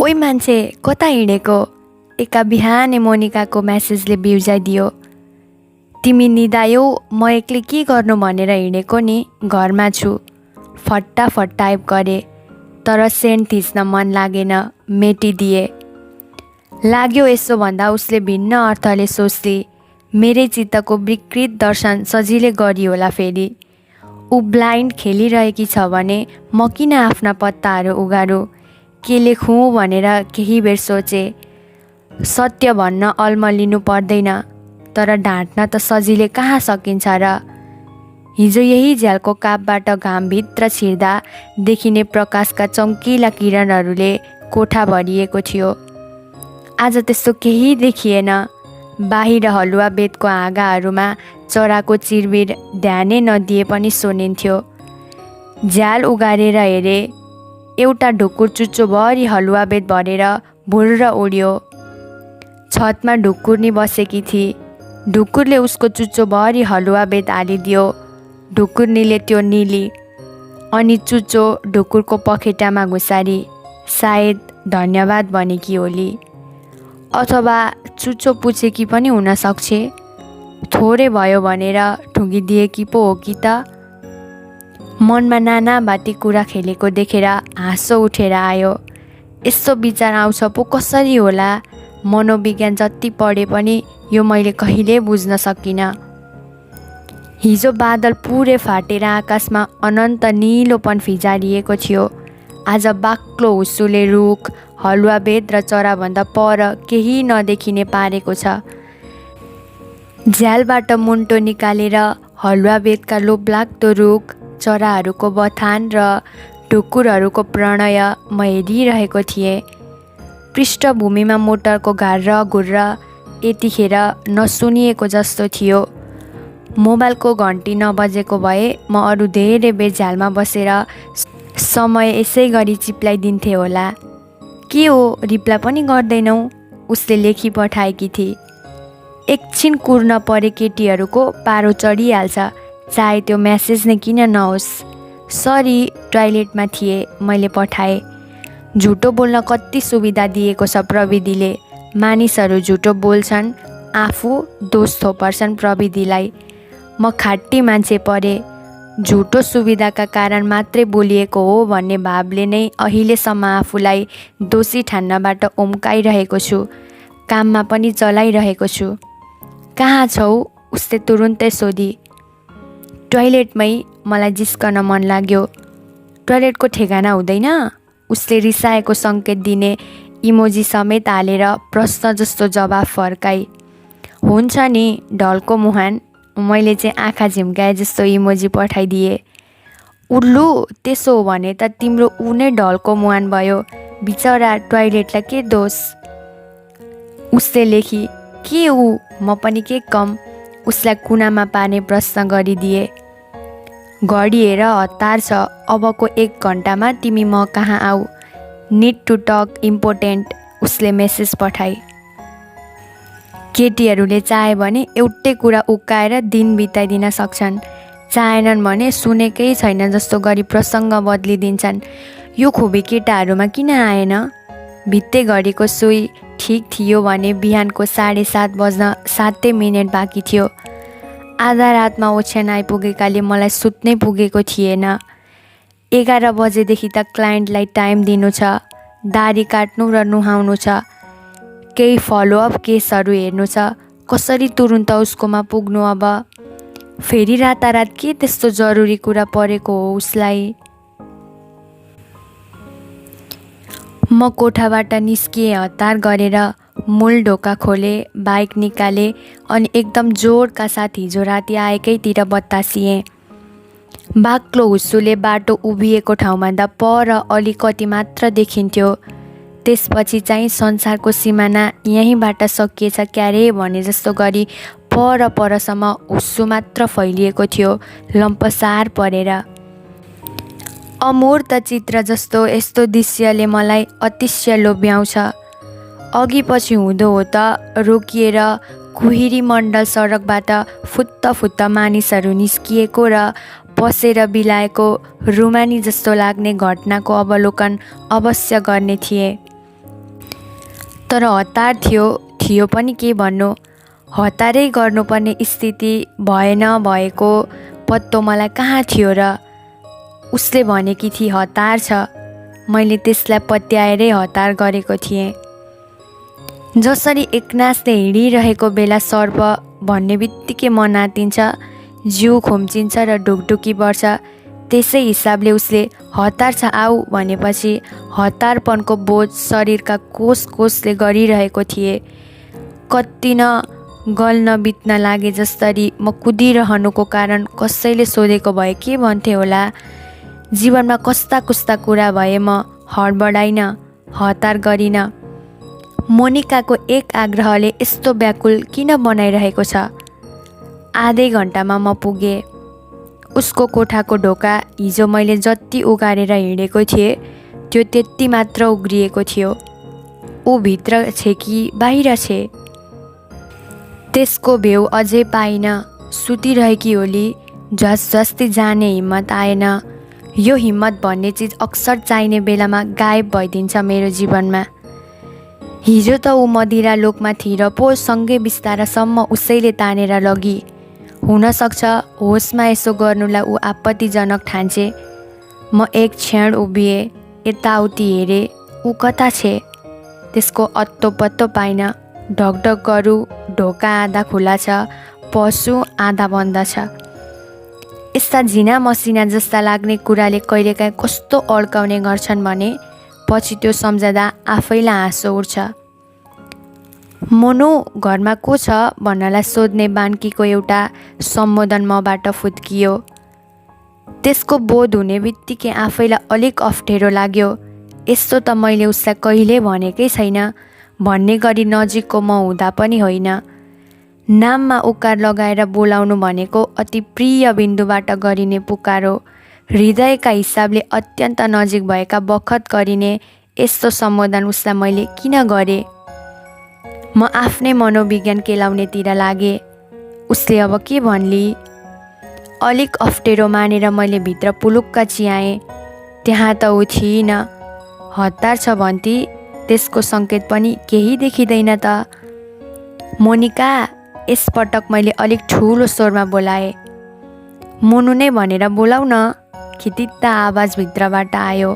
ओइ मान्छे कता हिँडेको? एका बिहानै मोनिकाको मेसेजले बिउजाइदियो। तिमी निदायौ, म एक्लै के गर्नु भनेर हिँडेको नि, घरमा छु। फटाफट टाइप गरे, तर सेन्ड थिच्न मन लागेन, मेटिदिए। लाग्यो यसो भन्दा उसले भिन्न अर्थले सोच्ली। मेरै चित्तको विकृत दर्शन सजिलै गरी होला फेरि। ऊ ब्लाइन्ड खेलिरहेकी छ भने म किन आफ्ना पत्ताहरू उगारू? के लेखौँ भनेर केही बेर सोचे। सत्य भन्न अल्मलिनु पर्दैन, तर ढाँट्न त सजिलै कहाँ सकिन्छ र? हिजो यही झ्यालको कापबाट घामभित्र छिर्दा देखिने प्रकाशका चम्किला किरणहरूले कोठा भरिएको थियो। आज त्यस्तो केही देखिएन। बाहिर हलुवा बेतको हाँगाहरूमा चराको चिरबिर ध्यानै नदिए पनि सुनिन्थ्यो। झ्याल उगारेर हेरे, एउटा ढुकुर चुच्चोभरि हलुवा बेत भरेर भुर्र उड्यो। छतमा ढुकुर्नी बसेकी थिई। ढुकुरले उसको चुच्चोभरि हलुवा बेत हालिदियो। ढुकुर्नीले त्यो निली अनि चुच्चो ढुकुरको पखेटामा घुसारी सायद धन्यवाद भनेकी होली, अथवा चुच्चो पुछेकी पनि हुन सक्छे। थोरै भयो भनेर ठुङ्गिदिएकी पो हो कि त? मनमा नाना बाटी कुरा खेलेको देखेर हाँसो उठेर आयो। यस्तो विचार आउँछ पो कसरी होला? मनोविज्ञान जति पढे पनि यो मैले कहिल्यै बुझ्न सकिनँ। हिजो बादल पुरै फाटेर आकाशमा अनन्त निलोपन फिजारिएको थियो। आज बाक्लो हुस्सुले रुख, हलुवा बेत र चराभन्दा पर केही नदेखिने पारेको छ। झ्यालबाट मुन्टो निकालेर हलुवा बेतका लोभलाग्दो रुख, चराहरूको बथान र ढुकुरहरूको प्रणय म हेरिरहेको थिएँ। पृष्ठभूमिमा मोटरको घार्र घुर्र यतिखेर नसुनिएको जस्तो थियो। मोबाइलको घन्टी नबजेको भए म अरू धेरै बेर झ्यालमा बसेर समय यसै गरी चिप्लाइदिन्थेँ होला। के हो, रिप्लाई पनि गर्दैनौ? उसले लेखी पठाएकी थिई। एकछिन कुर्न परे केटीहरूको पारो चढिहाल्छ, चाहे त्यो मेसेज नै किन नहोस्। सरी, टोयलेटमा थिएँ, मैले पठाएँ। झुटो बोल्न कति सुविधा दिएको छ प्रविधिले। मानिसहरू झुटो बोल्छन्, आफू दोष थोपर्छन् प्रविधिलाई। म खाटी मान्छे परे। झुटो सुविधाका कारण मात्रै बोलिएको हो भन्ने भावले नै अहिलेसम्म आफूलाई दोषी ठान्नबाट उम्काइरहेको छु। काममा पनि चलाइरहेको छु। कहाँ छौ? उसले तुरुन्तै सोधी। टोयलेटमै, मलाई जिस्कन मन लाग्यो। टोयलेटको ठेगाना हुँदैन? उसले रिसाएको सङ्केत दिने इमोजी समेत हालेर प्रश्न जस्तो जवाफ फर्काई। हुन्छ नि, ढलको मुहान। मैले चाहिँ आँखा झिम्काए जस्तो इमोजी पठाइदिए। उल्लु, त्यसो हो भने त तिम्रो ऊ नै ढलको मुहान भयो। बिचरा टोयलेटलाई के दोष? उसले लेखी। के ऊ? म पनि के कम? उसलाई कुनामा पार्ने प्रश्न गरिदिए। घडी हेर, हतार छ। अबको 1 घन्टामा तिमी म कहाँ आऊ। निड टु टक इम्पोर्टेन्ट, उसले मेसेज पठाई। केटीहरूले चाहे भने एउटै कुरा उक्काएर दिन बिताइदिन सक्छन्। चाहेनन् भने सुनेकै छैन जस्तो गरी प्रसङ्ग बदलिदिन्छन्। यो खुबी केटाहरूमा किन आएन? भित्ते घडीको सुई ठिक थियो भने बिहानको 7:30 बज्न 7 मिनेट बाँकी थियो। आधा रातमा ओछ्यान आइपुगेकाले मलाई सुत्नै पुगेको थिएन। 11 बजेदेखि त क्लाइन्टलाई टाइम दिनु छ, दाढी काट्नु र नुहाउनु छ, केही फलोअप केसहरू हेर्नु छ। कसरी तुरुन्त उसकोमा पुग्नु अब? फेरि रातारात के त्यस्तो जरुरी कुरा परेको हो उसलाई? म कोठाबाट निस्किएँ हतार गरेर। मूल ढोका खोले, बाइक निकाले अनि एकदम जोडका साथ हिजो राति आएकैतिर बतासिएँ। बाक्लो हुस्सुले बाटो उभिएको ठाउँभन्दा पर अलिकति मात्र देखिन्थ्यो। त्यसपछि चाहिँ संसारको सिमाना यहीँबाट सकिएछ क्यारे भने जस्तो गरी पर परसम्म हुस्सु मात्र फैलिएको थियो, लम्पसार परेर। अमूर्त चित्र जस्तो यस्तो दृश्यले मलाई अतिशय लोभ्याउँछ। अघि पछि हुँदो हो त रोकिएर कुहिरी मण्डल सडकबाट फुत्त मानिसहरू निस्किएको र पसेर बिलाएको रुमानी जस्तो लाग्ने घटनाको अवलोकन अवश्य गर्ने थिए। तर हतार थियो पनि के भन्नु, हतारै गर्नुपर्ने स्थिति भएन भएको पत्तो मलाई कहाँ थियो र। उसले भनेकी थिए हतार छ, मैले त्यसलाई पत्याएरै हतार गरेको थिएँ। जसरी एकनासले हिँडिरहेको बेला सर्प भन्ने बित्तिकै मन आत्तिन्छ, जिउ खुम्चिन्छ र ढुकढुकी बढ्छ, त्यसै हिसाबले उसले हतार छ आऊ भनेपछि हतारपनको बोझ शरीरका कोष कोषले गरिरहेको थिए। कति न गल्न बित्न लागे जसरी म कुदिरहनुको कारण कसैले सोधेको भए के भन्थे होला। जीवनमा कस्ता कस्ता कुरा भए म हडबडाइन, हतार गरिन। मोनिकाको एक आग्रहले यस्तो व्याकुल किन बनाइरहेको छ। आधै घन्टामा म पुगेँ। उसको कोठाको ढोका हिजो मैले जति उगारेर हिँडेको थिएँ त्यो त्यति मात्र उग्रिएको थियो। ऊ भित्र छे कि बाहिर छे त्यसको भेउ अझै पाइन। सुतिरहेकी होली, झ्वास्ती जाने हिम्मत आएन। यो हिम्मत भन्ने चिज अक्सर चाहिने बेलामा गायब भइदिन्छ मेरो जीवनमा। हिजो त ऊ मदिरा लोकमा थिए र पो सँगै बिस्तारासम्म उसैले तानेर लगी। हुनसक्छ होसमा यसो गर्नुलाई ऊ आपत्तिजनक ठान्छे। म एक क्षण उभिएँ, यताउति हेरेँ, ऊ कता छे त्यसको अत्तो पत्तो पाइन। ढकढक गरू, ढोका आधा खुला छ, पसु आधा बन्द छ। यस्ता झिना मसिना जस्ता लाग्ने कुराले कहिलेकाहीँ कस्तो अड्काउने गर्छन् भने पछि त्यो सम्झँदा आफैलाई हाँसो उठ्छ। मोनु घरमा को छ भन्नलाई सोध्ने बान्कीको एउटा सम्बोधन मबाट फुत्कियो। त्यसको बोध हुने बित्तिकै आफैलाई अलिक अप्ठ्यारो लाग्यो। यस्तो त मैले उसलाई कहिल्यै भनेकै छैन भन्ने गरी नजिकको म हुँदा पनि होइन। नाममा उकार लगाएर बोलाउनु भनेको अति प्रिय बिन्दुबाट गरिने पुकार हो। हृदयका हिसाबले अत्यन्त नजिक भएका बखत गरिने यस्तो सम्बोधन उसलाई मैले किन गरेँ। म आफ्नै मनोविज्ञान केलाउनेतिर लागेँ। उसले अब के भन्ली। अलिक अप्ठ्यारो मानेर मैले भित्र पुलुक्क चियाएँ। त्यहाँ त ऊ थिइन। हतार छ भन्ती, त्यसको सङ्केत पनि केही देखिँदैन त। मोनिका, यसपटक मैले अलिक ठुलो स्वरमा बोलाएँ। मोनु नै भनेर बोलाउ न। खितित्ता आवाज भित्रबाट आयो।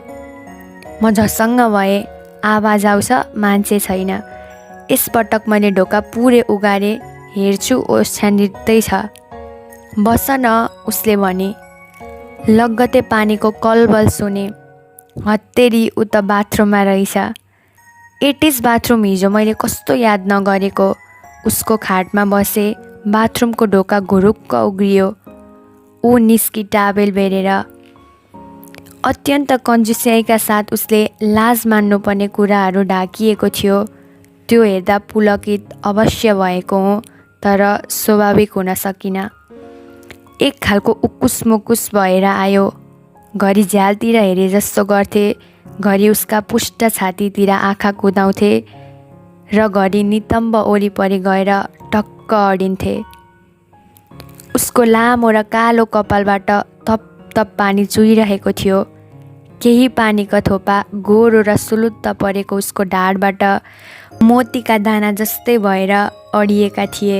म झसङ्ग भएँ। आवाज आउँछ, मान्छे छैन। यसपटक मैले ढोका पुरै उगारेँ। हेर्छु ओछ्यानिँदै छ। बस न, उसले भने। लगत्तै पानीको कलबल सुने। हत्तेरी, ऊ त बाथरुममा रहेछ। एटिज बाथरुम हिजो मैले कस्तो याद नगरेको। उसको खाटमा बसे। बाथरुमको ढोका घुरुक्क उग्रियो। ऊ निस्की टावेल बेरेर। अत्यन्त कन्जुस्याइका साथ उसले लाज मान्नुपर्ने कुराहरू ढाकिएको थियो। त्यो हेर्दा पुलकित अवश्य भएको हो, तर स्वाभाविक हुन सकिन। एक खालको उक्कुस मुक्कुस भएर आयो। घरि झ्यालतिर हेरे जस्तो गर्थे, घरि उसका पुष्ट छातीतिर आँखा कुदाउँथे र घरि नितम्ब वरिपरि गएर टक्क अडिन्थे। उसको लामो र कालो कपालबाट थप थप पानी चुहिरहेको थियो। केही पानीका थोपा गोरो र सुलुत्त परेको उसको ढाडबाट मोतीका दाना जस्तै भएर अडिएका थिए।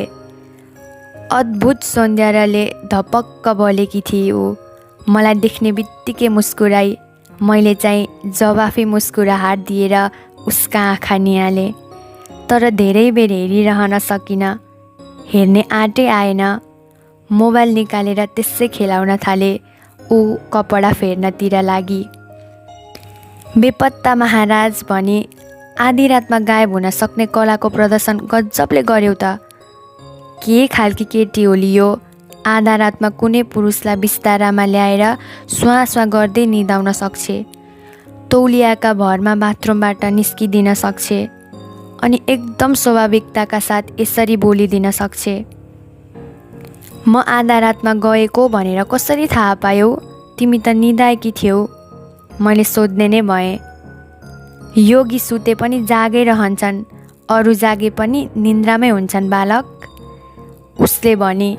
अद्भुत सौन्दर्यले धपक्क बलेकी थिए ऊ। मलाई देख्ने बित्तिकै मुस्कुराई। मैले चाहिँ जवाफी मुस्कुराहाट दिएर उसका आँखा निहालेँ, तर धेरै बेर हेरिरहन सकिन। हेर्ने आँटै आएन। मोबाइल निकालेर त्यसै खेलाउन थाले। ऊ कपडा फेर्नतिर लागि। बेपत्ता महाराज भनी आधी रातमा गायब हुन सक्ने कलाको प्रदर्शन गजबले गर्यौ त। के खालकी केटी होली यो। आधा रातमा कुनै पुरुषलाई बिस्तारामा ल्याएर स्वाँ स्वाँ गर्दै निदाउन सक्छे। तौलियाका भरमा बाथरुमबाट निस्किदिन सक्छे अनि एकदम स्वाभाविकताका साथ यसरी बोलिदिन सक्छे। म आधा रातमा गएको भनेर कसरी थाहा पायौ? तिमी त निदाएकी थियौ। मैले सोध्ने नै भएँ। योगी सुते पनि जागै रहन्छन्, अरू जागे पनि निन्द्रामै हुन्छन् बालक, उसले भने।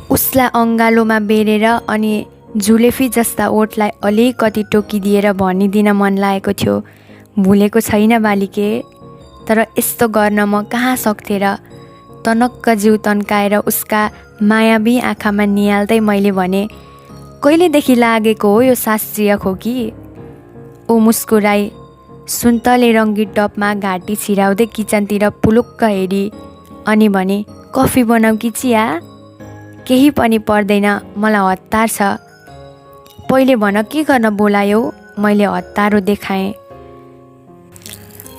उसलाई अङ्गालोमा बेरेर अनि जुलेफी जस्ता ओठलाई अलिकति टोकिदिएर भनिदिन मन लागेको थियो, भुलेको छैन बालिके, तर यस्तो गर्न म कहाँ सक्थेँ र। तनक्क जिउ तन्काएर उसका मायावी आँखामा निहाल्दै मैले भने, कहिलेदेखि लागेको हो यो शास्त्रीय खोकी? ऊ मुस्कुराई सुन्तले रङ्गी टपमा घाँटी छिराउँदै किचनतिर पुलुक्क हेरी अनि भने, कफी बनाऊ कि चिया? केही पनि पर्दैन, मलाई हतार छ। पहिले भन के गर्न बोलायौ? मैले हतारो देखाएँ।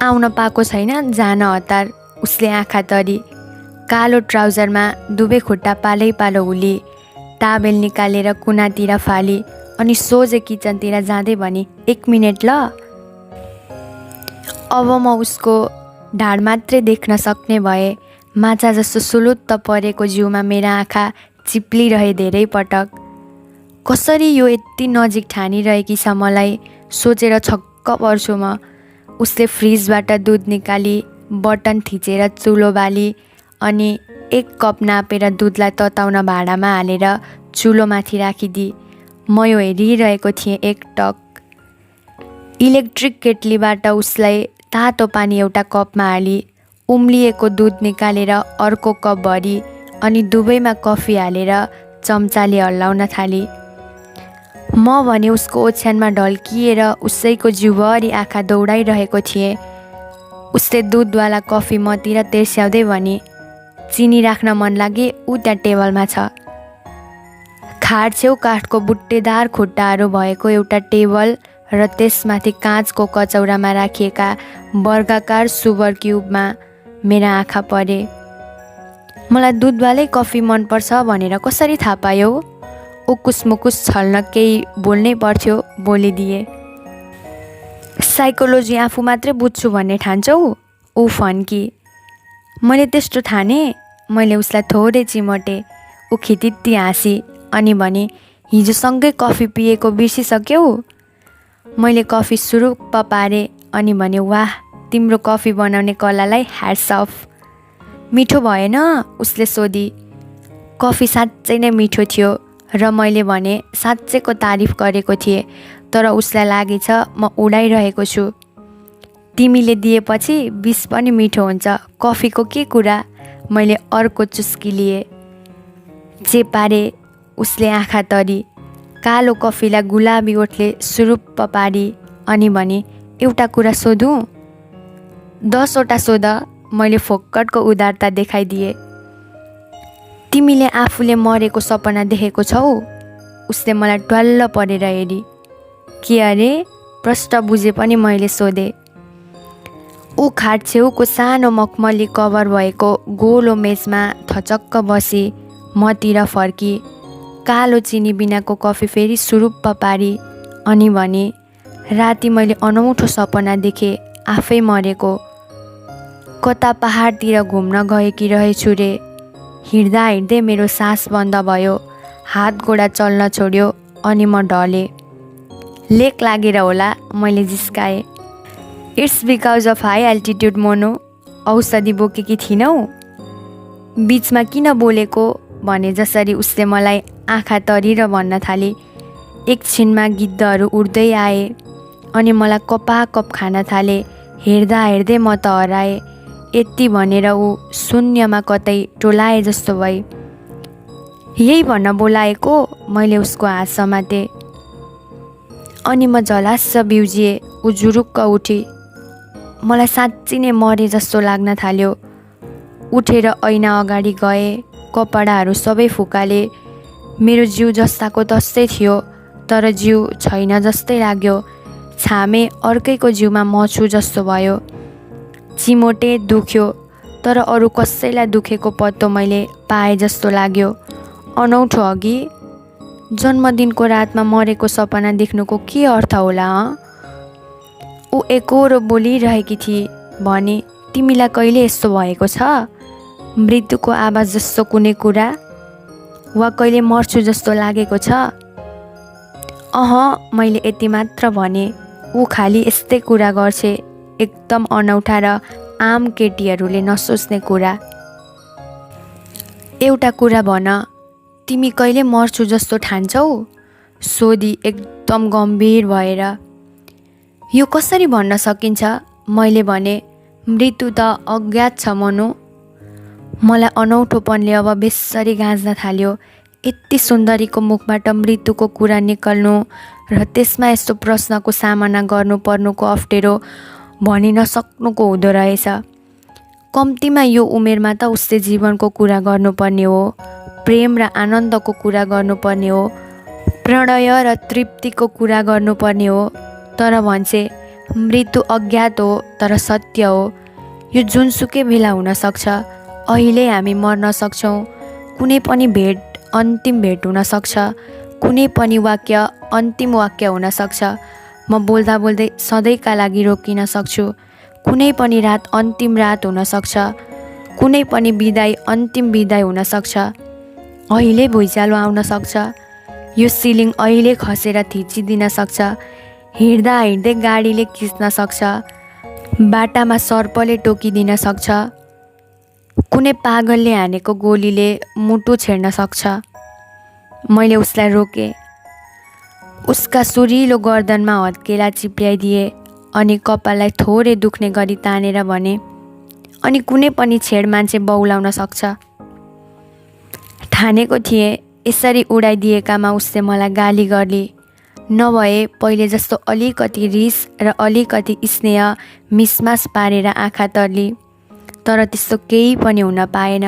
आउन पाएको छैन, जान हतार। उसले आँखा तरी। कालो ट्राउजरमा दुवै खुट्टा पालै पालो हुली, टावेल निकालेर कुनातिर फाली अनि सोझै किचनतिर जाँदै भने, 1 मिनेट ल। अब म उसको ढाड मात्रै देख्न सक्ने भए। माछा जस्तो सुलुत्त परेको जिउमा मेरा आँखा चिप्लिरहे धेरै पटक। कसरी यो यति नजिक ठानिरहेकी छ मलाई सोचेर छक्क पर्छु म। उसले फ्रिजबाट दुध निकाली बटन थिचेर चुलो बाली अनि 1 कप नापेर दुधलाई तताउन भाँडामा हालेर चुलोमाथि राखिदिए। म यो हेरिरहेको थिएँ एकटक। इलेक्ट्रिक केटलीबाट उसलाई तातो पानी एउटा कपमा हाली उम्लिएको दूध निकालेर अर्को कप भरी अनि दुवैमा कफी हालेर चम्चाले हल्लाउन थाली। म भने उसको ओछ्यानमा ढल्किएर उसैको जिउभरि आँखा दौडाइरहेको थिएँ। उसले दुधवाला कफी मतिर तेर्स्याउँदै भने, चिनी राख्न मन लागे ऊ त्यहाँ टेबलमा छ। खाट छेउ काठको बुट्टेदार खुट्टाहरू भएको एउटा टेबल र त्यसमाथि काँचको कचौरामा राखिएका वर्गाकार सुगर क्युबमा मेरा आँखा परे। मलाई दुधवालै कफी मनपर्छ भनेर कसरी थाहा पायौ? उकुसमुकुस छल्न केही बोल्नै पर्थ्यो, बोलिदिए। साइकोलोजी आफू मात्रै बुझ्छु भन्ने ठान्छौ? ऊ फन्की। मैले त्यस्तो ठाने? मैले उसलाई थोरै चिमटे। ऊ खितित्ती हाँसी अनि भने, हिजोसँगै कफी पिएको बिर्सिसक्यौ? मैले कफी सुरुप्प पारेँ अनि भने, वाह, तिम्रो कफी बनाउने कलालाई ह्याट्स अफ। मिठो भएन? उसले सोधी। कफी साँच्चै नै मिठो थियो र मैले भने साँच्चैको तारिफ गरेको थिएँ, तर उसलाई लागेछ म उडाइरहेको छु। तिमीले दिएपछि विष पनि मिठो हुन्छ, कफीको के कुरा? मैले अर्को चुस्की लिए। जे पारे। उसले आँखा तरी। कालो कफीलाई गुलाबी ओठले सुरुप्प पारी अनि भने, एउटा कुरा सोधौँ? 10 वटा सोध। मैले फोक्कटको उदारता देखाइदिए। तिमीले आफूले मरेको सपना देखेको छौ? उसले मलाई ट्वाल्ल परेर हेरी। के अरे? प्रश्न बुझे पनि मैले सोधेँ। ऊ खाट छेउको सानो मखमली कभर भएको गोलो मेजमा थचक्क बसी मतिर फर्की कालो चिनी बिनाको कफी फेरि सुरुप्प पारी अनि भने, राति मैले अनौठो सपना देखेँ, आफै मरेको। कता पहाडतिर घुम्न गएकी रहेछु रे। हिँड्दा हिँड्दै मेरो सास बन्द भयो, हात गोडा चल्न छोड्यो अनि म ढलेँ। लेक लागेर होला, मैले जिस्काएँ। It's because of high altitude मोनो। औषधि बोकेकी थिइनौ? बिचमा किन बोलेको भने जसरी उसले मलाई आँखा तरेर भन्न थाले। एकछिनमा गिद्धहरू उड्दै आए अनि मलाई कपाकप खान थाले। हेर्दा हेर्दै म त हराएँ। यति भनेर ऊ शून्यमा कतै टोलाए जस्तो भई। यही भन्न बोलाएको? मैले उसको हात समातेँ। अनि म झलास्स बिउजिएँ। ऊ जुरुक्क उठी। मलाई साँच्ची नै मरे जस्तो लाग्न थाल्यो। उठेर ऐना अगाडि गएँ। कपडाहरू सबै फुकाले। मेरो जिउ जस्ताको तस्तै थियो, तर जिउ छैन जस्तै लाग्यो। छामे अर्कैको जिउमा म छु जस्तो भयो। चिमोटे दुख्यो, तर अरू कसैलाई दुखेको पत्तो मैले पाएँ जस्तो लाग्यो। अनौठो अघि जन्मदिनको रातमा मरेको सपना देख्नुको के अर्थ होला? ऊ एकोरो बोलिरहेकी थिए। भने, तिमीलाई कहिले यस्तो भएको छ? मृत्युको आवाज जस्तो कुनै कुरा? वा कहिले मर्छु जस्तो लागेको छ? मैले यति मात्र भने। ऊ खालि यस्तै कुरा गर्छे, एकदम अनौठा र आम केटीहरूले नसोच्ने कुरा। एउटा कुरा भन, तिमी कहिले मर्छु जस्तो ठान्छौ? सोधी एकदम गम्भीर भएर। यो कसरी भन्न सकिन्छ? मैले भने। मृत्यु त अज्ञात छ मनु। मलाई अनौठोपनले अब बेसरी गाँच्न थाल्यो। यति सुन्दरीको मुखबाट मृत्युको कुरा निकल्नु र त्यसमा यस्तो प्रश्नको सामना गर्नुपर्नुको अप्ठ्यारो भनि नसक्नुको हुँदो रहेछ। कम्तीमा यो उमेरमा त उसले जीवनको कुरा गर्नुपर्ने हो, प्रेम र आनन्दको कुरा गर्नुपर्ने हो, प्रणय र तृप्तिको कुरा गर्नुपर्ने हो। तर भन्छे मृत्यु अज्ञात हो तर सत्य हो। यो जुनसुकै बेला हुनसक्छ। अहिले हामी मर्न सक्छौँ। कुनै पनि भेट अन्तिम भेट हुन सक्छ। कुनै पनि वाक्य अन्तिम वाक्य हुन सक्छ। म बोल्दा बोल्दै सधैँका लागि रोकिन सक्छु। कुनै पनि रात अन्तिम रात हुन सक्छ। कुनै पनि बिदाई अन्तिम बिदाई हुन सक्छ। अहिले भुइँचालो आउन सक्छ। यो सिलिङ अहिले खसेर थिचिदिन सक्छ। हिँड्दा हिँड्दै गाडीले खिच्न सक्छ। बाटामा सर्पले टोकिदिन सक्छ। कुनै पागलले हानेको गोलीले मुटु छेड्न सक्छ। मैले उसलाई रोकेँ। उसका सुरिलो गर्दनमा हत्केला चिप्ल्याइदिए अनि कपाललाई थोरै दुख्ने गरी तानेर भने, अनि कुनै पनि छेड मान्छे बौलाउन सक्छ। ठानेको थिएँ यसरी उडाइदिएकामा उसले मलाई गाली गर्ली। नभए पहिले जस्तो अलिकति रिस र अलिकति स्नेह मिसमास पारेर आँखा तर्ली। तर त्यस्तो केही पनि हुन पाएन।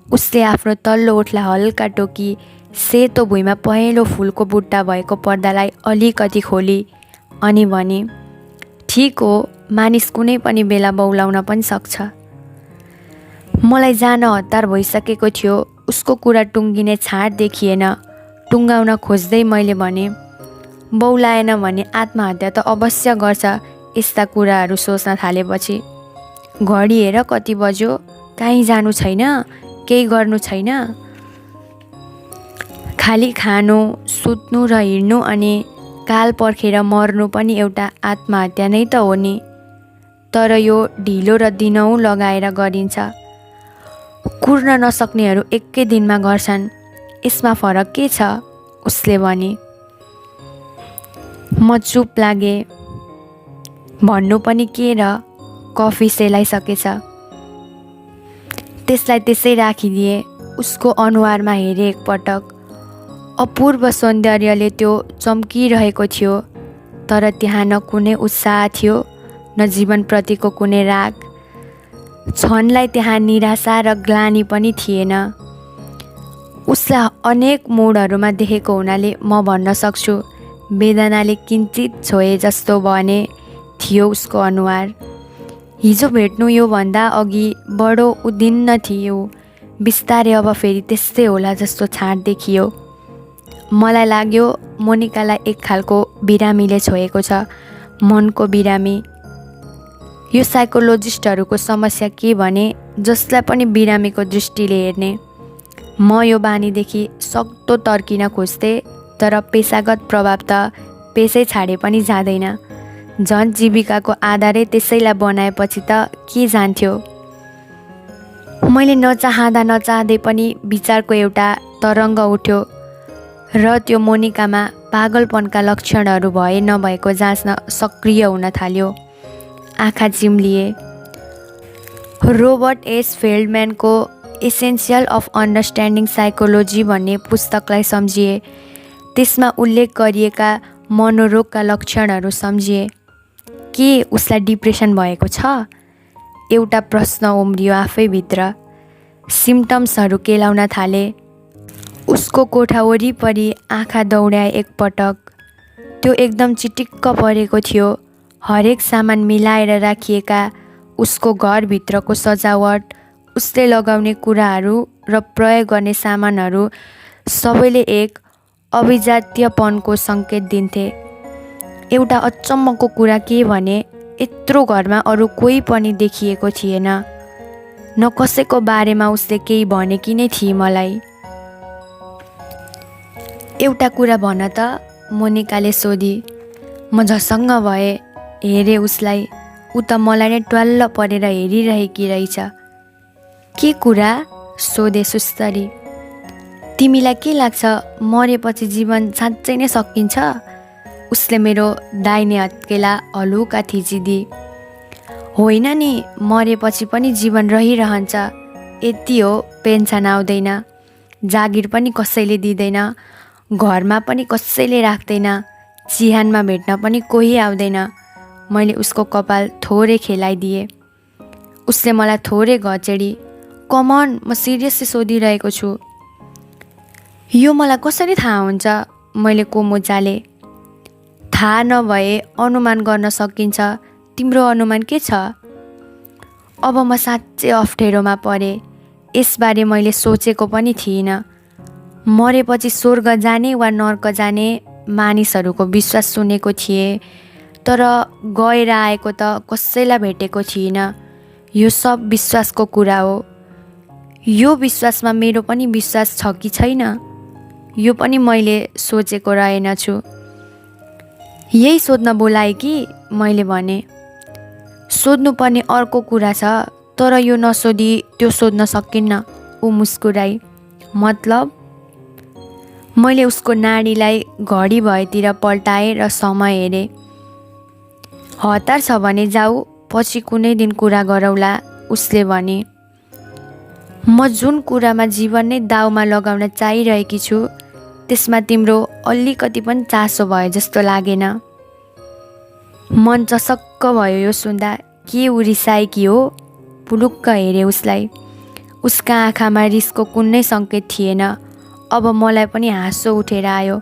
उसले आफ्नो तल्लो ओठलाई हल्का टोकी सेतो भुइँमा पहेँलो फुलको बुट्टा भएको पर्दालाई अलिकति खोली अनि भने, ठिक हो, मानिस कुनै पनि बेला बौलाउन पनि सक्छ। मलाई जान हतार भइसकेको थियो। उसको कुरा टुङ्गिने छाँट देखिएन। टुङ्गाउन खोज्दै मैले भने, बौलाएन भने आत्महत्या त अवश्य गर्छ। यस्ता कुराहरू सोच्न थालेपछि घडी हेर कति बज्यो, कहीँ जानु छैन, केही गर्नु छैन, खाली खानु, सुत्नु र हिँड्नु अनि काल पर्खेर मर्नु पनि एउटा आत्महत्या नै त हो नि। तर यो ढिलो र दिनहुँ लगाएर गरिन्छ। कुर्न नसक्नेहरू एकै दिनमा गर्छन्। यसमा फरक के छ? उसले भने। म चुप लागेँ। भन्नु पनि के र, कफी सेलाइसकेछ। त्यसलाई त्यसै राखिदिए। उसको अनुहारमा हेरेँ एकपटक। अपूर्व सौन्दर्यले त्यो चम्किरहेको थियो। तर त्यहाँ न कुनै उत्साह थियो न जीवनप्रतिको कुनै राग। क्षणलाई त्यहाँ निराशा र ग्लानि पनि थिएन। उसलाई अनेक मोडहरूमा देखेको हुनाले म भन्न सक्छु, वेदनाले किञ्चित छोए जस्तो भने थियो उसको अनुहार। हिजो भेट्नु योभन्दा अघि बडो उद्विग्न थियो। बिस्तारै अब फेरि त्यस्तै होला जस्तो छाँट देखियो। मलाई लाग्यो मोनिकालाई एक खालको बिरामीले छोएको छ, मनको बिरामी। यो साइकोलोजिस्टहरूको समस्या के भने जसलाई पनि बिरामीको दृष्टिले हेर्ने। म यो बानीदेखि सक्दो तर्किन खोज्थेँ। तर पेसागत प्रभाव त पेसै छाडे पनि जाँदैन। झन् जीविकाको आधारै त्यसैलाई बनाएपछि त के जान्थ्यो। मैले नचाहँदा नचाहँदै पनि विचारको एउटा तरङ्ग उठ्यो र त्यो मोनिकामा पागलपनका लक्षणहरू भए नभएको जाँच्न सक्रिय हुन थाल्यो। आँखा चिम्लिए। रोबर्ट एस फेल्डम्यानको एसेन्सियल अफ अन्डरस्ट्यान्डिङ साइकोलोजी भन्ने पुस्तकलाई सम्झिए। त्यसमा उल्लेख गरिएका मनोरोगका लक्षणहरू सम्झिए। के उसलाई डिप्रेसन भएको छ? एउटा प्रश्न उम्रियो आफैभित्र। सिम्टम्सहरू केलाउन थाले। उसको कोठा वरिपरि आँखा दौड्याए एकपटक। त्यो एकदम चिटिक्क परेको थियो। हरेक सामान मिलाएर राखिएका उसको घरभित्रको सजावट, उसले लगाउने कुराहरू र प्रयोग गर्ने सामानहरू सबैले एक अभिजात्यपनको सङ्केत दिन्थे। एउटा अचम्मको कुरा के भने यत्रो घरमा अरू कोही पनि देखिएको थिएन। न कसैको बारेमा उसले केही भनेकी नै थिए मलाई। एउटा कुरा भन त, मोनिकाले सोधी। म झसङ्ग भएँ। हेरेँ उसलाई। ऊ त मलाई नै ट्वाल्ल परेर हेरिरहेकी रहेछ। के कुरा? सोधे सुस्तरी। तिमीलाई के लाग्छ मरेपछि जीवन साँच्चै नै सकिन्छ? उसले मेरो दाहिने हत्केला हलुका थिचिदिए। होइन नि, मरेपछि पनि जीवन रहिरहन्छ, यति हो। पेन्सन आउँदैन, जागिर पनि कसैले दिँदैन, घरमा पनि कसैले राख्दैन, चिहानमा भेट्न पनि कोही आउँदैन। मैले उसको कपाल थोरै खेलाइदिएँ। उसले मलाई थोरै घचेडी, कमन, म सिरियसली सोधिरहेको छु। यो मलाई कसरी थाहा हुन्छ? मैले कोमो चाले। थाहा नभए अनुमान गर्न सकिन्छ। तिम्रो अनुमान के छ? अब म साँच्चै अप्ठ्यारोमा परेँ। यसबारे मैले सोचेको पनि थिइनँ। मरेपछि स्वर्ग जाने वा नर्क जाने मानिसहरूको विश्वास सुनेको थिएँ, तर गएर आएको त कसैलाई भेटेको थिइनँ। यो सब विश्वासको कुरा हो। यो विश्वासमा मेरो पनि विश्वास छ कि छैन, यो पनि मैले सोचेको रहेनछु। यही सोध्न बोलाए कि? मैले भने। सोध्नुपर्ने अर्को कुरा छ, तर यो नसोधी त्यो सोध्न सकिन्न। ऊ मुस्कुराई। मतलब? मैले उसको नाडीलाई घडी भएतिर पल्टाएँ र समय हेरेँ। हतार छ भने जाऊ, पछि कुनै दिन कुरा गरौँला, उसले भने। म जुन कुरामा जीवन नै दाउमा लगाउन चाहिरहेकी छु, त्यसमा तिम्रो अलिकति पनि चासो भयो जस्तो लागेन। मन चसक्क भयो यो सुन्दा। के ऊ रिसाएकी हो? पुलुक्क हेरेँ उसलाई। उसका आँखामा रिसको कुनै सङ्केत थिएन। अब मलाई पनि हाँसो उठेर आयो।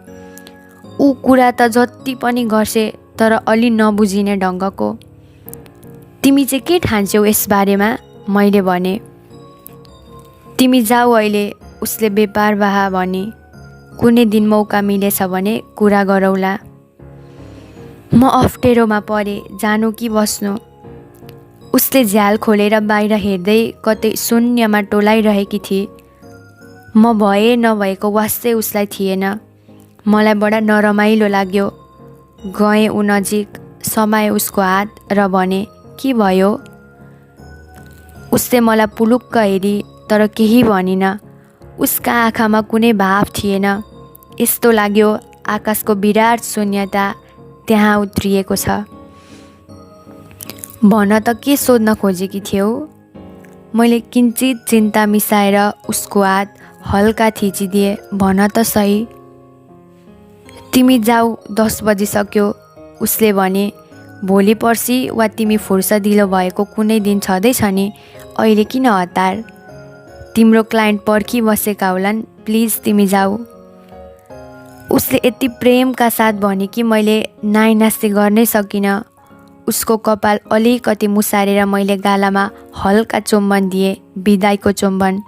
ऊ कुरा त जति पनि गर्छे, तर अलि नबुझिने ढङ्गको। तिमी चाहिँ के ठान्छौ यसबारेमा? मैले भने। तिमी जाऊ अहिले, उसले बेपार बाहा भने। कुनै दिन मौका मिलेछ भने कुरा गरौँला। म अप्ठ्यारोमा परेँ, जानु कि बस्नु? उसले झ्याल खोलेर बाहिर हेर्दै कतै शून्यमा टोलाइरहेकी थिए। म भए नभएको वास्तै उसलाई थिएन। मलाई बडा नरमाइलो लाग्यो। गएँ ऊ नजिक, समाएँ उसको हात र भने, के भयो? उसले मलाई पुलुक्क हेरी, तर केही भनिन। उसका आँखामा कुनै भाव थिएन। यस्तो लाग्यो आकाशको विराट शून्यता त्यहाँ उत्रिएको छ। भन त, के सोध्न खोजेकी थियौ? मैले किञ्चित चिन्ता मिसाएर उसको हात हल्का थिचिदिए। भन त सही। तिमी जाऊ, 10 बजिसक्यो, उसले भने। भोलि पर्सि वा तिमी फुर्सदिलो भएको कुनै दिन छँदैछ नि, अहिले किन हतार? तिम्रो क्लाइन्ट पर्खिबसेका होलान्, प्लिज तिमी जाऊ। उसले यति प्रेमका साथ भने कि मैले नाइनास्ती गर्नै सकिनँ। उसको कपाल अलिकति मुसारेर मैले गालामा हल्का चुम्बन दिएँ, बिदाईको चुम्बन।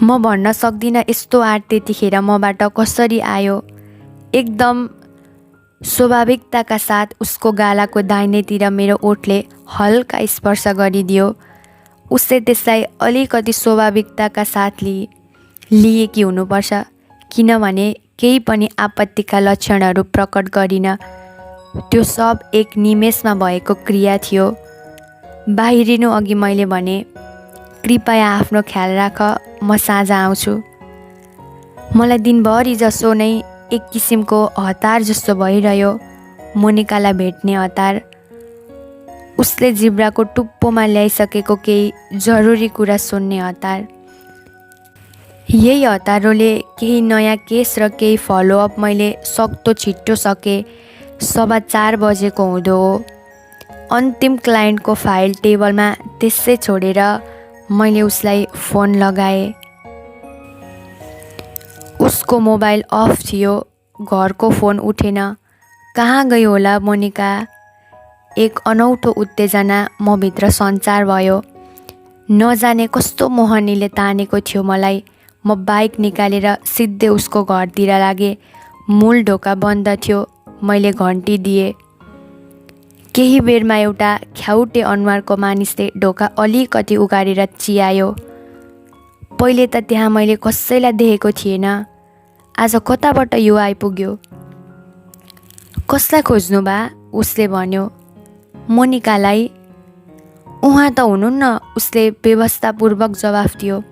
म भन्न सक्दिनँ यस्तो आँट त्यतिखेर मबाट कसरी आयो। एकदम स्वाभाविकताका साथ उसको गालाको दाहिनेतिर मेरो ओठले हल्का स्पर्श गरिदियो। उसले त्यसलाई अलिकति स्वाभाविकताका साथ लिएकी हुनुपर्छ, किनभने केही पनि आपत्तिका लक्षणहरू प्रकट गरिन। त्यो सब एक निमेषमा भएको क्रिया थियो। बाहिरिनु अघि मैले भने, कृपया आफ्नो ख्याल राख, म साँझ आउँछु। मलाई दिनभरि जसो नै एक किसिमको हतार जस्तो भइरह्यो, मोनिकालाई भेट्ने हतार। उसले जिब्राको टुप्पोमा ल्याइसकेको केही जरुरी कुरा सुन्ने हतार। यही हतारोले केही नयाँ केस र केही फलोअप मैले सक्दो छिट्टो सकेँ। 4:15 बजेको हुँदो हो। अन्तिम क्लाइन्टको फाइल टेबलमा त्यसै छोडेर मैले उसलाई फोन लगाएँ। उसको मोबाइल अफ थियो। घरको फोन उठेन। कहाँ गई होला मोनिका? एक अनौठो उत्तेजना म भित्र सञ्चार भयो। नजाने कस्तो मोहनीले तानेको थियो मलाई। म बाइक निकालेर सिधै उसको घरतिर लागेँ। मूल ढोका बन्द थियो। मैले घन्टी दिएँ। केही बेरमा एउटा ख्याउटे अनुहारको मानिसले ढोका अलिकति उगारेर चियायो। पहिले त त्यहाँ मैले कसैलाई देखेको थिएन। आज कताबाट यो आइपुग्यो? कसलाई खोज्नु बा? उसले भन्यो। मोनिकालाई। उहाँ त हुनुहुन्न, उसले व्यवस्थापूर्वक जवाफ दियो।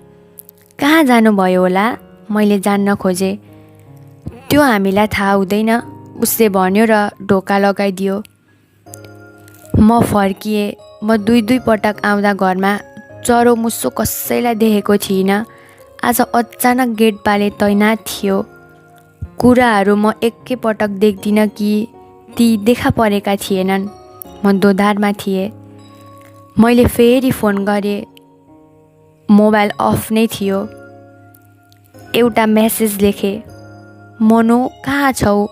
कहाँ जानुभयो होला? मैले जान्न खोजेँ। त्यो हामीलाई थाहा हुँदैन, उसले भन्यो र ढोका लगाइदियो। म फर्किएँ। म दुई पटक आउँदा घरमा चरो मुसो कसैलाई देखेको थिइनँ। आज अचानक गेटपाले तैनात थियो। कुराहरू म एकैपटक देख्दिनँ कि ती देखा परेका थिएनन्। म दोधारमा थिएँ। मैले फेरि फोन गरेँ। मोबाइल अफ नै थियो। एउटा मेसेज लेखेँ, मोनो कहाँ छौ?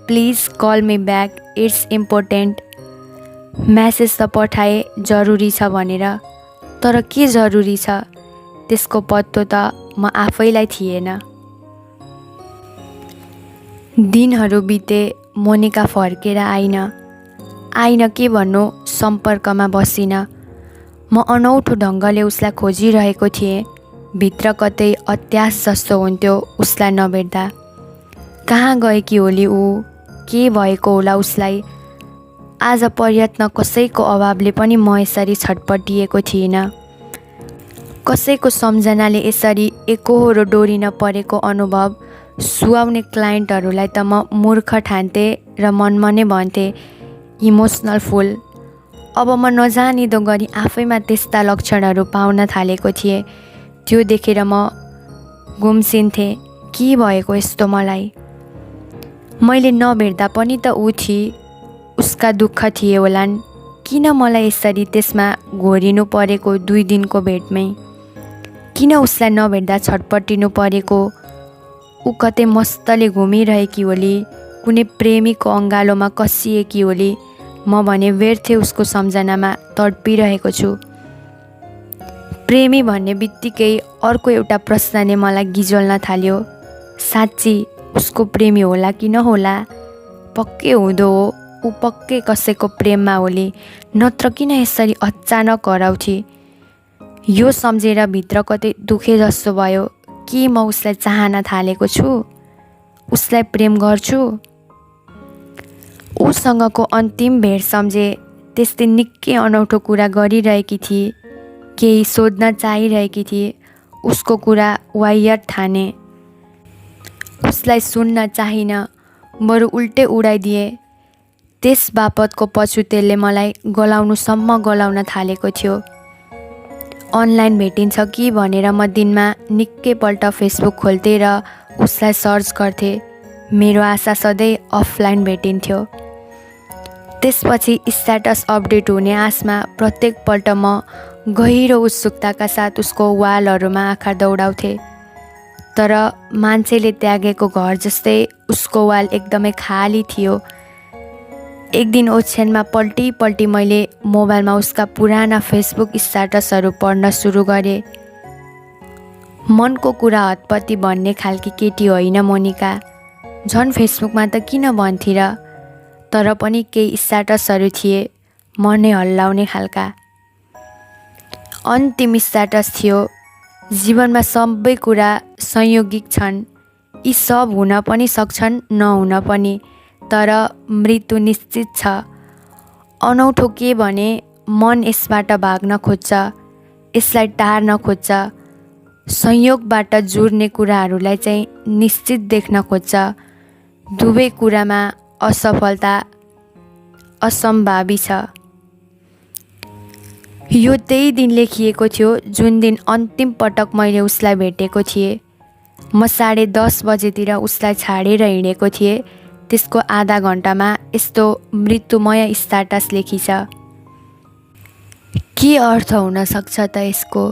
Please call me back, it's important. Message त पठाएँ जरुरी छ भनेर, तर के जरुरी छ त्यसको पत्तो त म आफैलाई थिएन। दिनहरू बिते। मोनिका फर्केर आइन के भन्नु, सम्पर्कमा बसिन। म अनौठो ढङ्गले उसलाई खोजिरहेको थिएँ। भित्र कतै अत्यास जस्तो हुन्थ्यो उसलाई नभेट्दा। कहाँ गएकी होली ऊ? के भएको होला उसलाई? आज प्रयत्न कसैको अभावले पनि म यसरी छटपटिएको थिइनँ। कसैको सम्झनाले यसरी एकोहोरो डोरिन परेको अनुभव सुहाउने क्लाइन्टहरूलाई त म मूर्ख ठान्थेँ र मनमा नै भन्थेँ, इमोसनल फुल। अब म नजानिदो गरी आफैमा त्यस्ता लक्षणहरू पाउन थालेको थिएँ। त्यो देखेर म गुम्सिन्थेँ, के भएको यस्तो मलाई? मैले नभेट्दा पनि त ऊ थिई। उसका दुःख थिए होलान्। किन मलाई यसरी त्यसमा घोरिनु परेको 2 दिनको भेटमै? किन उसलाई नभेट्दा छटपटिनु परेको? ऊ कतै मस्तले घुमिरहेकी होली, कुनै प्रेमीको अँगालोमा कसिएकी होली। म भने व्यर्थे उसको सम्झनामा तडपिरहेको छु। प्रेमी भन्ने बित्तिकै अर्को एउटा प्रश्नले मलाई गिजोल्न थाल्यो। साँच्ची उसको प्रेमी होला कि नहोला? पक्कै हुँदो हो, ऊ पक्कै कसैको प्रेममा होली, नत्र किन यसरी अचानक हराउँथी? यो सम्झेर भित्र कतै दुखे जस्तो भयो। के म उसलाई चाहन थालेको छु? उसलाई प्रेम गर्छु? उसँगको अन्तिम भेट सम्झे। त्यस्तै निकै अनौठो कुरा गरिरहेकी थिए। केही सोध्न चाहिरहेकी थिए। उसको कुरा वाहियात ठाने। उसलाई सुन्न चाहिन, बरु उल्टै उडाइदिए। त्यस बापतको पछुतेले मलाई गलाउनुसम्म गलाउन थालेको थियो। अनलाइन भेटिन्छ कि भनेर म दिनमा निकैपल्ट फेसबुक खोल्थेँ र उसलाई सर्च गर्थेँ। मेरो आशा सधैँ अफलाइन भेटिन्थ्यो। त्यसपछि स्ट्याटस अपडेट हुने आशमा प्रत्येकपल्ट म गहिरो उत्सुकताका साथ उसको वालहरूमा आँखा दौडाउँथेँ। तर मान्छेले त्यागेको घर जस्तै उसको वाल एकदमै खाली थियो। एक दिन ओछ्यानमा पल्टी मैले मोबाइलमा उसका पुराना फेसबुक स्ट्याटसहरू पढ्न सुरु गरेँ। मनको कुरा हतपति भन्ने खालकी केटी होइन मोनिका। झन् फेसबुकमा त किन भन्थे र? तर पनि केही स्ट्याटसहरू थिए मनै हल्लाउने खालका। अन्तिम स्ट्याटस थियो, जीवनमा सबै कुरा संयोगिक छन्। यी सब हुन पनि सक्छन्, नहुन पनि, तर मृत्यु निश्चित छ। अनौठो के भने मन यसबाट भाग्न खोज्छ, यसलाई टार्न खोज्छ। संयोगबाट जुर्ने कुराहरूलाई चाहिँ निश्चित देख्न खोज्छ। दुवै कुरामा असफलता असम्भावी छ। यो त्यही दिन लेखिएको थियो जुन दिन अन्तिम पटक मैले उसलाई भेटेको थिएँ। म 10:30 बजेतिर उसलाई छाडेर हिँडेको थिएँ। त्यसको आधा घन्टामा यस्तो मृत्युमय स्ट्याटस लेखिछ। के अर्थ हुन सक्छ त यसको?